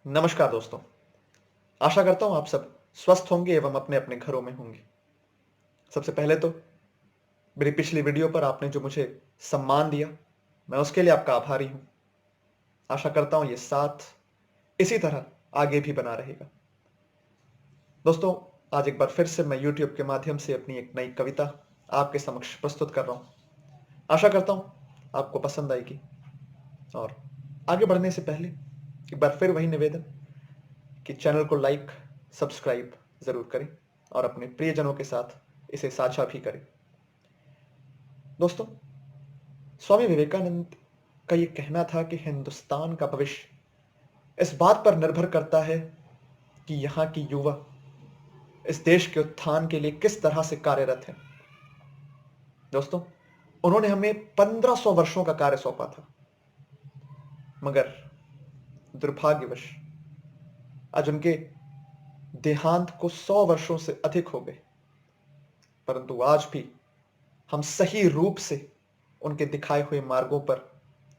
नमस्कार दोस्तों। आशा करता हूँ आप सब स्वस्थ होंगे एवं अपने अपने घरों में होंगे। सबसे पहले तो मेरी पिछली वीडियो पर आपने जो मुझे सम्मान दिया, मैं उसके लिए आपका आभारी हूँ। आशा करता हूँ ये साथ इसी तरह आगे भी बना रहेगा। दोस्तों, आज एक बार फिर से मैं यूट्यूब के माध्यम से अपनी एक नई कविता आपके समक्ष प्रस्तुत कर रहा हूँ। आशा करता हूँ आपको पसंद आएगी। और आगे बढ़ने से पहले एक बार फिर वही निवेदन कि चैनल को लाइक, सब्सक्राइब जरूर करें और अपने प्रियजनों के साथ इसे साझा भी करें। दोस्तों, स्वामी विवेकानंद का ये कहना था कि हिंदुस्तान का भविष्य इस बात पर निर्भर करता है कि यहाँ की युवा इस देश के उत्थान के लिए किस तरह से कार्यरत है। दोस्तों, उन्होंने हमें 1500 वर्षों का कार्य सौंपा था, मगर दुर्भाग्यवश आज उनके देहांत को 100 वर्षों से अधिक हो गए, परंतु आज भी हम सही रूप से उनके दिखाए हुए मार्गों पर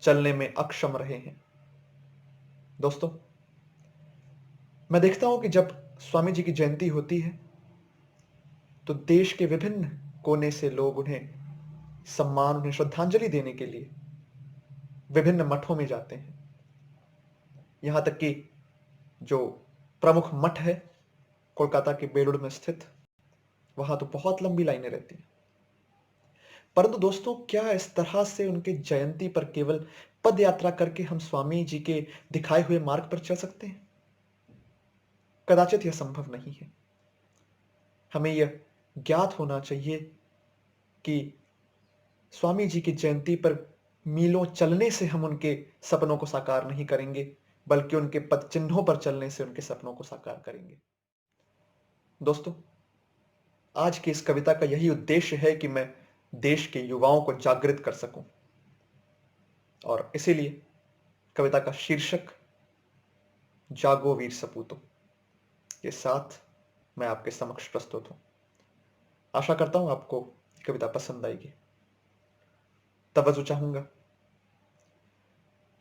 चलने में अक्षम रहे हैं। दोस्तों, मैं देखता हूं कि जब स्वामी जी की जयंती होती है तो देश के विभिन्न कोने से लोग उन्हें सम्मान, उन्हें श्रद्धांजलि देने के लिए विभिन्न मठों में जाते हैं। यहां तक कि जो प्रमुख मठ है कोलकाता के बेलूर में स्थित, वहां तो बहुत लंबी लाइनें रहती हैं। परंतु दोस्तों, क्या इस तरह से उनके जयंती पर केवल पद यात्रा करके हम स्वामी जी के दिखाए हुए मार्ग पर चल सकते हैं? कदाचित यह संभव नहीं है। हमें यह ज्ञात होना चाहिए कि स्वामी जी की जयंती पर मीलों चलने से हम उनके सपनों को साकार नहीं करेंगे, बल्कि उनके पद चिन्हों पर चलने से उनके सपनों को साकार करेंगे। दोस्तों, आज की इस कविता का यही उद्देश्य है कि मैं देश के युवाओं को जागृत कर सकूं, और इसीलिए कविता का शीर्षक जागो वीर सपूतों के साथ मैं आपके समक्ष प्रस्तुत हूं। आशा करता हूं आपको कविता पसंद आएगी। तवज्जो चाहूंगा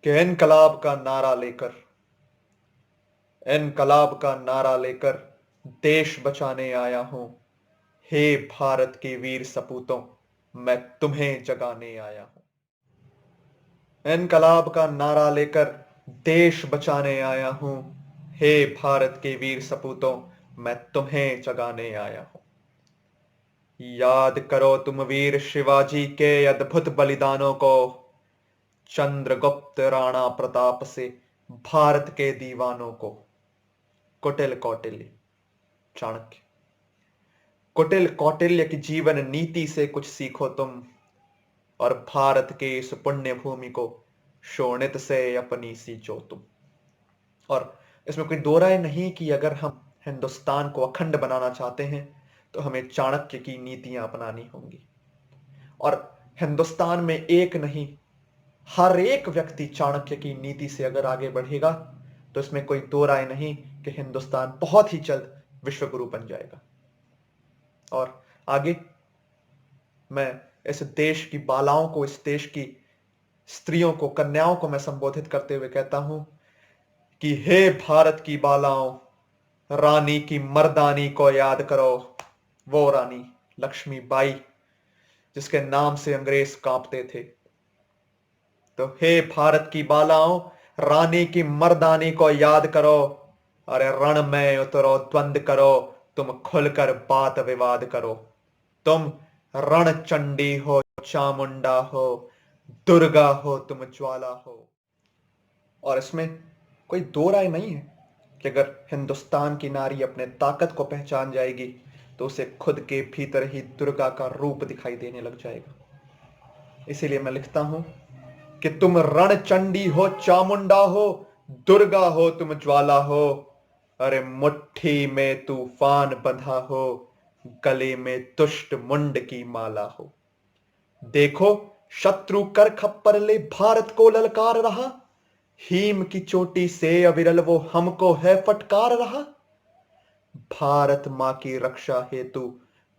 कि इनकलाब का नारा लेकर देश बचाने आया हूं। हे भारत के वीर सपूतों, मैं तुम्हें जगाने आया हूं। इनकलाब का नारा लेकर देश बचाने आया हूं। हे भारत के वीर सपूतों, मैं तुम्हें जगाने आया हूं। याद करो तुम वीर शिवाजी के अद्भुत बलिदानों को, चंद्रगुप्त राणा प्रताप से भारत के दीवानों को। कुटिल कौटिल्य चाणक्य। कुटिल कौटिल्य की जीवन नीति से कुछ सीखो तुम, और भारत के इस पुण्य भूमि को शोणित से अपनी सींचो तुम। और इसमें कोई दो राय नहीं कि अगर हम हिंदुस्तान को अखंड बनाना चाहते हैं तो हमें चाणक्य की नीतियां अपनानी होंगी। और हिंदुस्तान में एक नहीं, हर एक व्यक्ति चाणक्य की नीति से अगर आगे बढ़ेगा तो इसमें कोई दो राय नहीं कि हिंदुस्तान बहुत ही जल्द विश्वगुरु बन जाएगा। और आगे मैं इस देश की बालाओं को, इस देश की स्त्रियों को, कन्याओं को मैं संबोधित करते हुए कहता हूं कि हे भारत की बालाओं, रानी की मर्दानी को याद करो। वो रानी लक्ष्मीबाई जिसके नाम से अंग्रेज कांपते थे। तो हे भारत की बालाओं, रानी की मर्दानी को याद करो। अरे रण में उतरो, द्वंद करो, तुम खुलकर बात विवाद करो। तुम रण चंडी हो, चामुंडा हो, दुर्गा हो, तुम ज्वाला हो। और इसमें कोई दो राय नहीं है कि अगर हिंदुस्तान की नारी अपने ताकत को पहचान जाएगी तो उसे खुद के भीतर ही दुर्गा का रूप दिखाई देने लग जाएगा। इसीलिए मैं लिखता हूं कि तुम रणचंडी हो, चामुंडा हो, दुर्गा हो, तुम ज्वाला हो। अरे मुट्ठी में तूफान बंधा हो, गले में दुष्ट मुंड की माला हो। देखो शत्रु कर खप्पर ले भारत को ललकार रहा, हीम की चोटी से अविरल वो हमको है फटकार रहा। भारत मां की रक्षा हेतु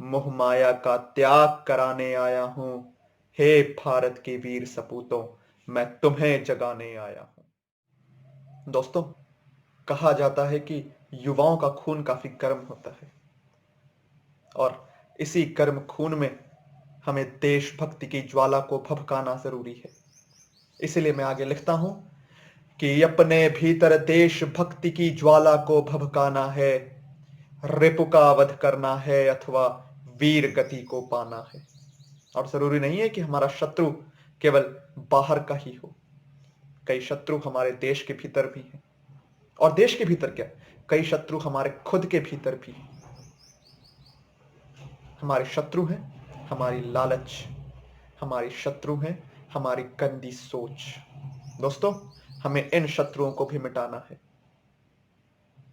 मोह माया का त्याग कराने आया हूं। हे भारत के वीर सपूतों, मैं तुम्हें जगाने आया हूं। दोस्तों, कहा जाता है कि युवाओं का खून काफी गर्म होता है और इसी गर्म खून में हमें देशभक्ति की ज्वाला को भभकाना जरूरी है। इसीलिए मैं आगे लिखता हूं कि अपने भीतर देशभक्ति की ज्वाला को भभकाना है, रिपु का वध करना है अथवा वीर गति को पाना है। और जरूरी नहीं है कि हमारा शत्रु केवल बाहर का ही हो, कई शत्रु हमारे देश के भीतर भी हैं। और देश के भीतर क्या, कई शत्रु हमारे खुद के भीतर भी हैं। हमारे शत्रु हैं हमारी लालच, हमारी शत्रु हैं हमारी गंदी सोच। दोस्तों, हमें इन शत्रुओं को भी मिटाना है।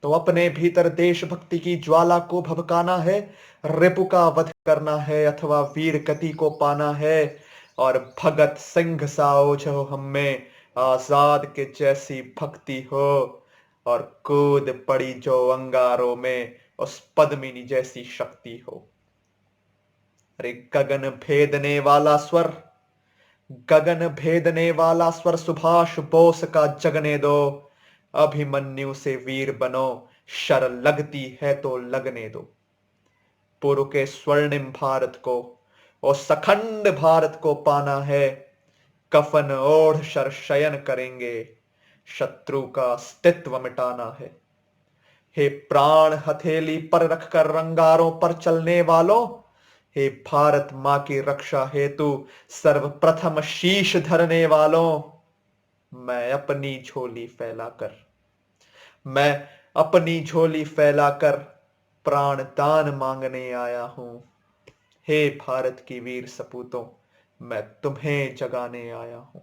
तो अपने भीतर देशभक्ति की ज्वाला को भभकाना है, रिपु का वध करना है अथवा वीर गति को पाना है और भगत सिंह सा ओझो हमें आजाद के जैसी भक्ति हो और कूद पड़ी जो अंगारों में उस पद्मिनी जैसी शक्ति हो। अरे गगन भेदने वाला स्वर, गगन भेदने वाला स्वर सुभाष बोस का जगने दो, अभिमन्यु से वीर बनो, शर लगती है तो लगने दो। पूर्व के स्वर्णिम भारत को और सखंड भारत को पाना है, कफन ओढ़ शर शयन करेंगे, शत्रु का अस्तित्व मिटाना है। हे प्राण हथेली पर रखकर रंगारों पर चलने वालों, हे भारत मां की रक्षा हेतु सर्वप्रथम शीश धरने वालों, मैं अपनी झोली फैलाकर, मैं अपनी झोली फैलाकर प्राण दान मांगने आया हूं। हे भारत की वीर सपूतों, मैं तुम्हें जगाने आया हूं।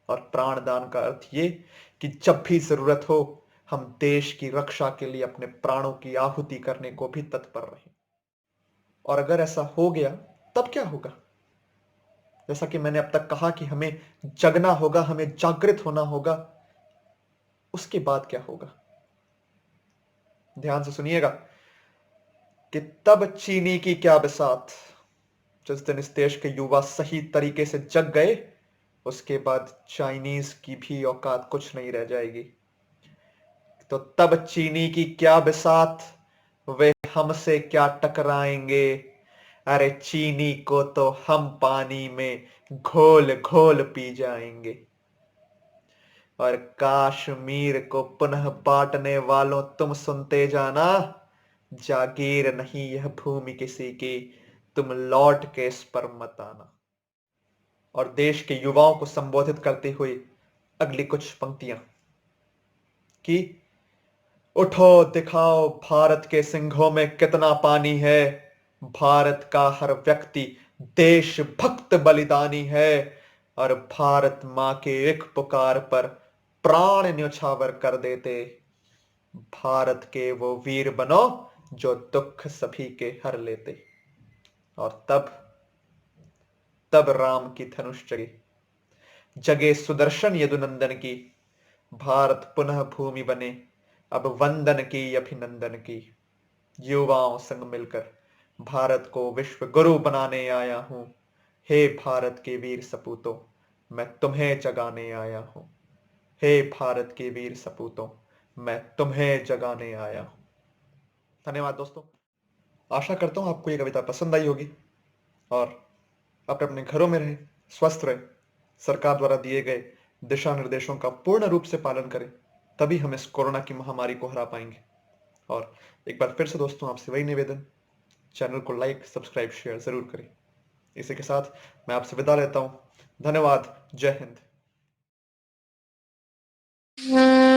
और प्राणदान का अर्थ ये कि जब भी जरूरत हो हम देश की रक्षा के लिए अपने प्राणों की आहुति करने को भी तत्पर रहें। और अगर ऐसा हो गया तब क्या होगा? जैसा कि मैंने अब तक कहा कि हमें जगना होगा, हमें जागृत होना होगा। उसके बाद क्या होगा? ध्यान से सुनिएगा कि तब चीनी की क्या बिसात। जिस दिन इस देश के युवा सही तरीके से जग गए, उसके बाद चाइनीज की भी औकात कुछ नहीं रह जाएगी। तो तब चीनी की क्या बिसात, वे हमसे क्या टकराएंगे। अरे चीनी को तो हम पानी में घोल घोल पी जाएंगे। और कश्मीर को पुनः बांटने वालों, तुम सुनते जाना, जागीर नहीं यह भूमि किसी की, तुम लौट के इस पर मत आना। और देश के युवाओं को संबोधित करते हुए अगली कुछ पंक्तियां कि उठो दिखाओ भारत के सिंहों में कितना पानी है, भारत का हर व्यक्ति देशभक्त बलिदानी है और भारत मां के एक पुकार पर प्राण न्यौछावर कर देते। भारत के वो वीर बनो जो दुख सभी के हर लेते। और तब तब राम की धनुष जगे, जगे सुदर्शन यदुनंदन की, भारत पुनः भूमि बने अब वंदन की अभिनंदन की। युवाओं संग मिलकर भारत को विश्व गुरु बनाने आया हूं। हे भारत के वीर सपूतों, मैं तुम्हें जगाने आया हूं। हे भारत के वीर सपूतों, मैं तुम्हें जगाने आया हूं। धन्यवाद दोस्तों। आशा करता हूं आपको ये कविता पसंद आई होगी और आप अपने घरों में रहें, स्वस्थ रहें, सरकार द्वारा दिए गए दिशा निर्देशों का पूर्ण रूप से पालन करें, तभी हम इस कोरोना की महामारी को हरा पाएंगे। और एक बार फिर से दोस्तों आपसे वही निवेदन, चैनल को लाइक सब्सक्राइब शेयर जरूर करें। इसी के साथ मैं आपसे विदा लेता हूं। धन्यवाद। जय हिंद।